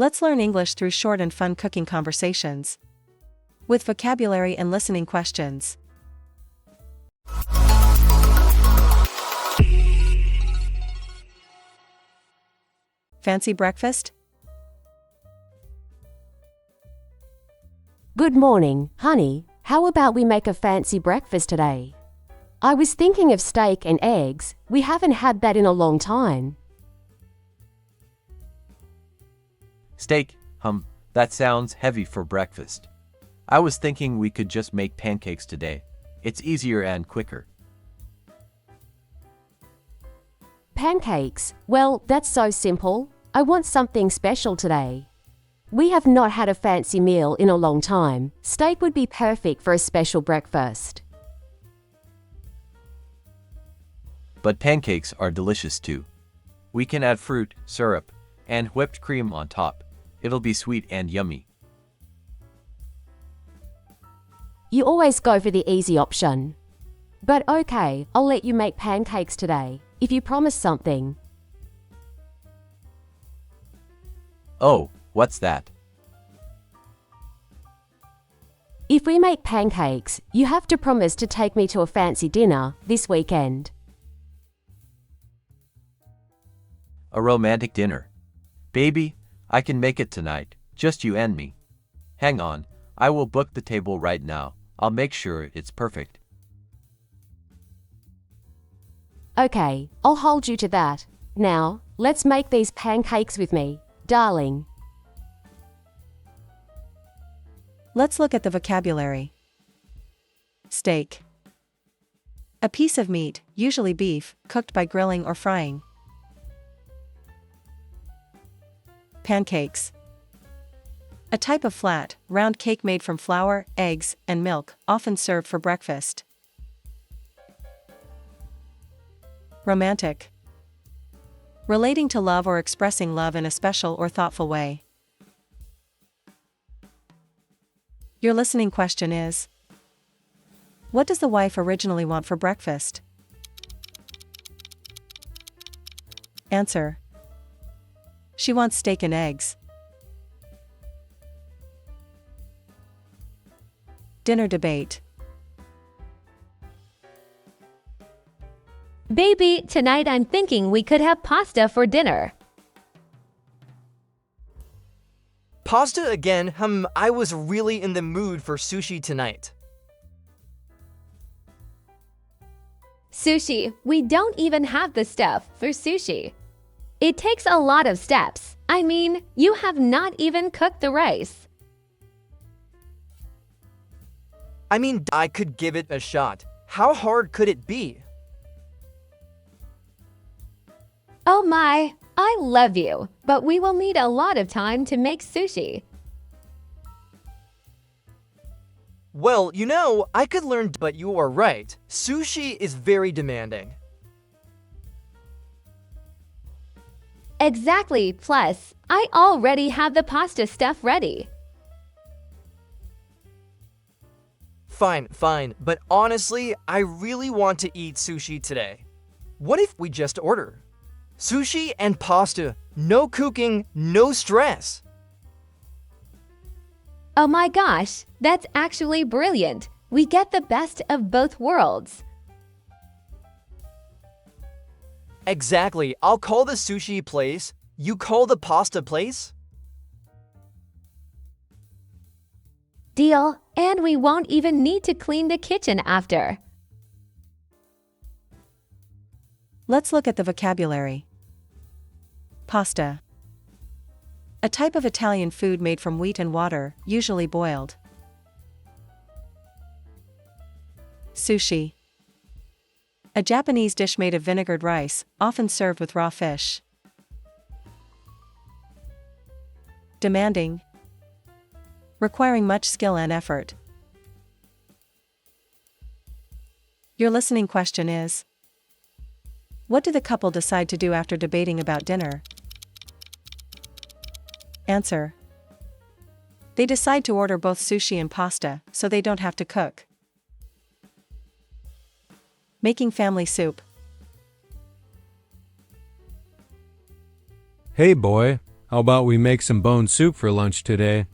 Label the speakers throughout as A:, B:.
A: Let's learn English through short and fun cooking conversations with vocabulary and listening questions. Fancy breakfast?
B: Good morning, honey. How about we make a fancy breakfast today? I was thinking of steak and eggs. We haven't had that in a long time.
C: Steak, that sounds heavy for breakfast. I was thinking we could just make pancakes today. It's easier and quicker.
B: Pancakes? Well, that's so simple. I want something special today. We have not had a fancy meal in a long time. Steak would be perfect for a special breakfast.
C: But pancakes are delicious too. We can add fruit, syrup, and whipped cream on top. It'll be sweet and yummy.
B: You always go for the easy option. But okay, I'll let you make pancakes today, if you promise something.
C: Oh, what's that?
B: If we make pancakes, you have to promise to take me to a fancy dinner this weekend.
C: A romantic dinner. Baby, I can make it tonight, just you and me. Hang on, I will book the table right now. I'll make sure it's perfect.
B: Okay, I'll hold you to that. Now, let's make these pancakes with me, darling.
A: Let's look at the vocabulary. Steak. A piece of meat, usually beef, cooked by grilling or frying. Pancakes. A type of flat, round cake made from flour, eggs, and milk, often served for breakfast. Romantic. Relating to love or expressing love in a special or thoughtful way. Your listening question is: what does the wife originally want for breakfast? Answer: she wants steak and eggs. Dinner debate.
D: Baby, tonight I'm thinking we could have pasta for dinner.
E: Pasta again? I was really in the mood for sushi tonight.
D: Sushi, we don't even have the stuff for sushi. It takes a lot of steps. I mean, you have not even cooked the rice.
E: I could give it a shot. How hard could it be?
D: Oh my, I love you, but we will need a lot of time to make sushi.
E: Well, I could learn, but you are right. Sushi is very demanding.
D: Exactly, plus, I already have the pasta stuff ready.
E: Fine, but honestly, I really want to eat sushi today. What if we just order? Sushi and pasta, no cooking, no stress.
D: Oh my gosh, that's actually brilliant. We get the best of both worlds.
E: Exactly, I'll call the sushi place, you call the pasta place.
D: Deal, and we won't even need to clean the kitchen after.
A: Let's look at the vocabulary. Pasta. A type of Italian food made from wheat and water, usually boiled. Sushi. A Japanese dish made of vinegared rice, often served with raw fish. Demanding. Requiring much skill and effort. Your listening question is: what do the couple decide to do after debating about dinner? Answer: they decide to order both sushi and pasta, so they don't have to cook. Making family soup.
F: Hey boy, How about we make some bone soup for lunch today?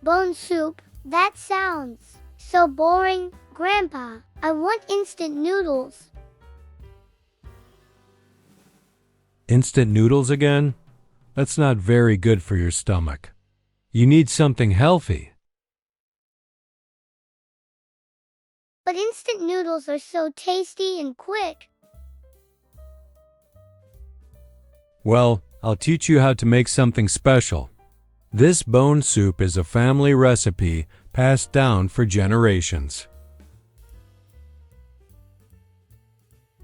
G: Bone soup? That sounds so boring, Grandpa. I want instant noodles.
F: Instant noodles again? That's not very good for your stomach. You need something healthy.
G: But instant noodles are so tasty and quick.
F: Well, I'll teach you how to make something special. This bone soup is a family recipe passed down for generations.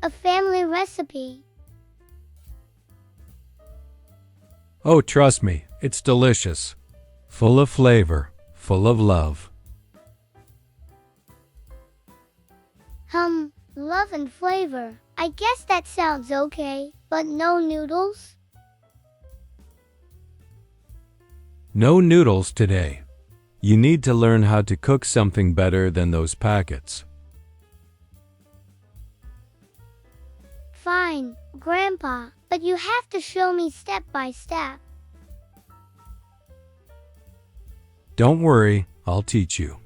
G: A family recipe.
F: Oh, trust me, it's delicious. Full of flavor, full of love.
G: Love and flavor. I guess that sounds okay, but no noodles?
F: No noodles today. You need to learn how to cook something better than those packets.
G: Fine, Grandpa, but you have to show me step by step.
F: Don't worry, I'll teach you.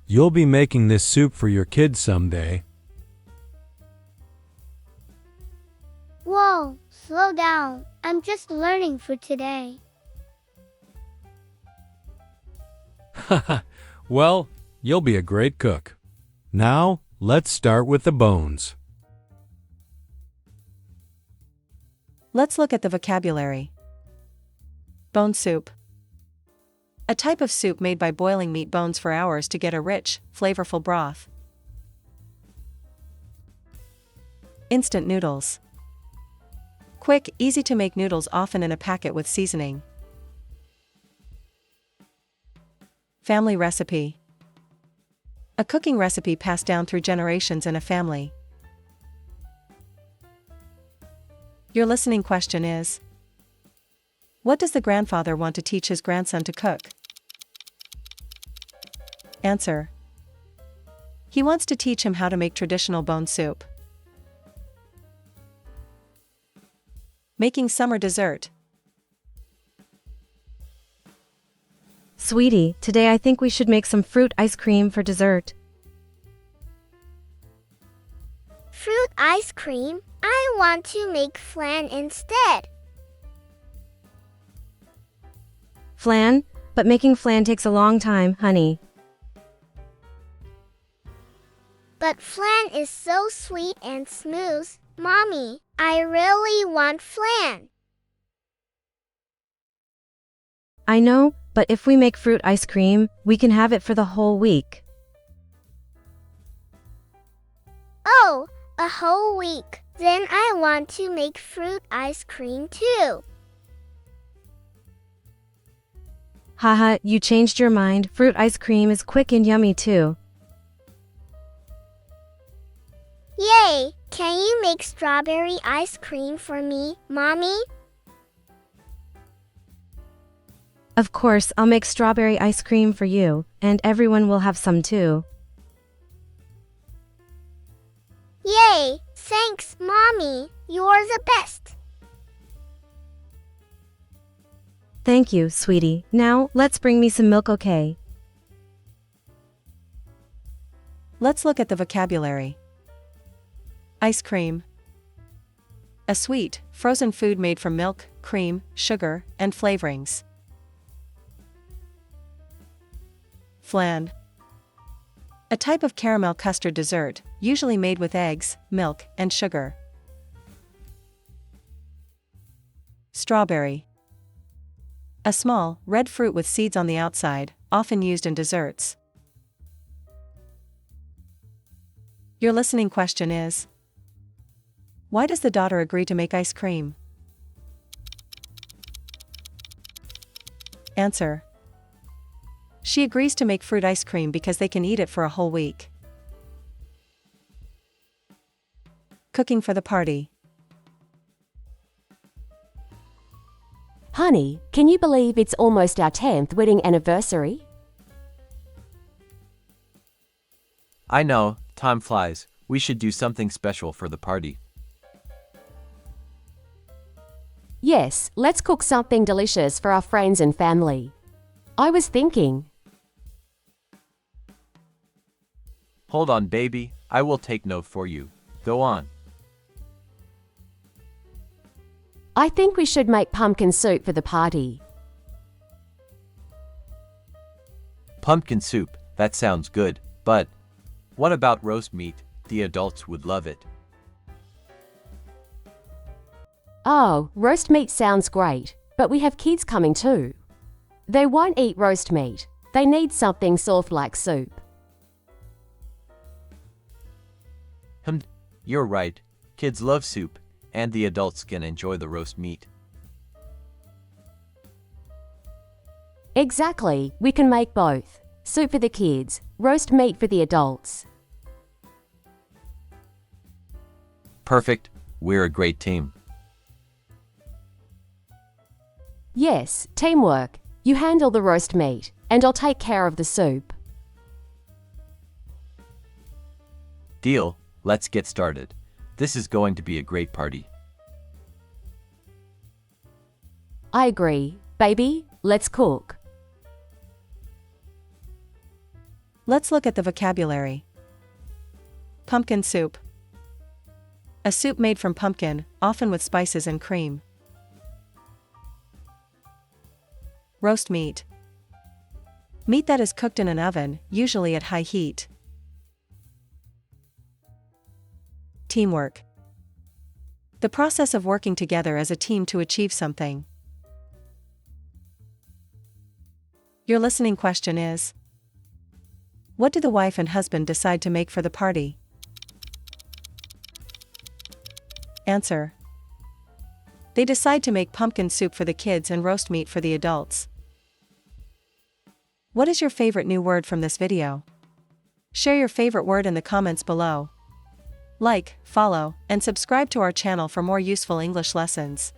F: You'll be making this soup for your kids someday.
G: Whoa, slow down. I'm just learning for today.
F: Well, you'll be a great cook. Now, let's start with the bones.
A: Let's look at the vocabulary. Bone soup. A type of soup made by boiling meat bones for hours to get a rich, flavorful broth. Instant noodles. Quick, easy to make noodles often in a packet with seasoning. Family recipe. A cooking recipe passed down through generations in a family. Your listening question is: what does the grandfather want to teach his grandson to cook? Answer: he wants to teach him how to make traditional bone soup. Making summer dessert.
H: Sweetie, today I think we should make some fruit ice cream for dessert.
G: Fruit ice cream? I want to make flan instead.
H: Flan? But making flan takes a long time, honey.
G: But flan is so sweet and smooth. Mommy, I really want flan.
H: I know, but if we make fruit ice cream, we can have it for the whole week.
G: Oh, a whole week. Then I want to make fruit ice cream too.
H: Haha, you changed your mind. Fruit ice cream is quick and yummy too.
G: Yay! Can you make strawberry ice cream for me, Mommy?
H: Of course, I'll make strawberry ice cream for you, and everyone will have some too.
G: Yay! Thanks, Mommy. You're the best.
H: Thank you, sweetie. Now, let's bring me some milk, okay?
A: Let's look at the vocabulary. Ice cream. A sweet, frozen food made from milk, cream, sugar, and flavorings. Flan. A type of caramel custard dessert, usually made with eggs, milk, and sugar. Strawberry. A small, red fruit with seeds on the outside, often used in desserts. Your listening question is: why does the daughter agree to make ice cream? Answer: she agrees to make fruit ice cream because they can eat it for a whole week. Cooking for the party.
B: Honey, can you believe it's almost our 10th wedding anniversary?
C: I know, time flies. We should do something special for the party.
B: Yes, let's cook something delicious for our friends and family. I was thinking,
C: Hold on, baby. I will take note for you. Go on.
B: I think we should make pumpkin soup for the party.
C: Pumpkin soup, that sounds good. But what about roast meat? The adults would love it.
B: Oh, roast meat sounds great, but we have kids coming too. They won't eat roast meat. They need something soft like soup.
C: You're right. Kids love soup, and the adults can enjoy the roast meat.
B: Exactly, we can make both. Soup for the kids, roast meat for the adults.
C: Perfect. We're a great team.
B: Yes, teamwork. You handle the roast meat, and I'll take care of the soup.
C: Deal. Let's get started. This is going to be a great party.
B: I agree. Baby, let's cook.
A: Let's look at the vocabulary. Pumpkin soup. A soup made from pumpkin, often with spices and cream. Roast meat. Meat that is cooked in an oven, usually at high heat. Teamwork. The process of working together as a team to achieve something. Your listening question is: what do the wife and husband decide to make for the party? Answer: they decide to make pumpkin soup for the kids and roast meat for the adults. What is your favorite new word from this video? Share your favorite word in the comments below. Like, follow, and subscribe to our channel for more useful English lessons.